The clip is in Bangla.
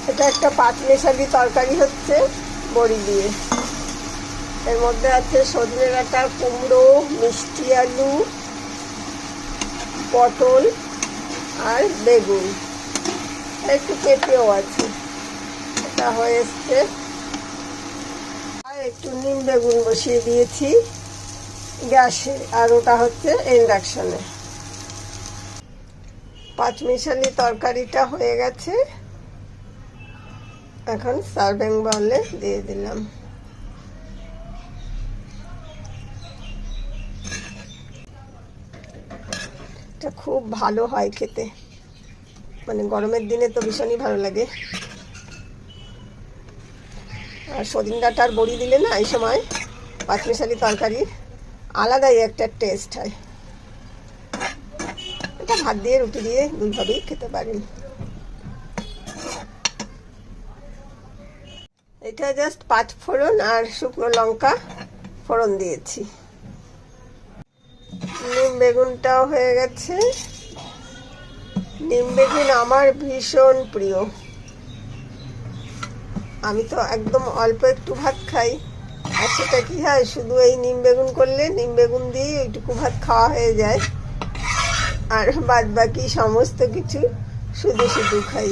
এটা একটা পাঁচমেশালি তরকারি হচ্ছে বড়ি দিয়ে। এর মধ্যে আছে সজনে ডাঁটা, কুমড়ো, মিষ্টি আলু, পটল আর বেগুন, একটু পেঁপেও আছে। এটা হয়ে এসছে। আর একটু নিম বেগুন বসিয়ে দিয়েছি গ্যাসে, আর ওটা হচ্ছে ইন্ডাকশনে। পাঁচমিশালি তরকারিটা হয়ে গেছে, এখন সার্ভিং বাউলে দিয়ে দিলাম। এটা খুব ভালো হয় খেতে, মানে গরমের দিনে তো ভীষণই ভালো লাগে। আর সজনে ডাঁটার বড়ি দিলে না এই সময় পাঁচমিশালি তরকারি আলাদাই একটা টেস্ট হয়। এটা ভাত দিয়ে রুটি দিয়ে দুইভাবেই খেতে পারেন। এটা জাস্ট 5 ফোড়ন আর শুকনো লঙ্কা ফোড়ন দিয়েছি। নিম বেগুনটাও হয়ে গেছে। নিম বেগুন আমার ভীষণ প্রিয়। আমি তো একদম অল্প একটু ভাত খাই, আর সেটা কি হয়, শুধু এই নিম বেগুন করলে নিম বেগুন দিয়েই ওইটুকু ভাত খাওয়া হয়ে যায়, আর বাদ বাকি সমস্ত কিছু শুধু শুধু খাই।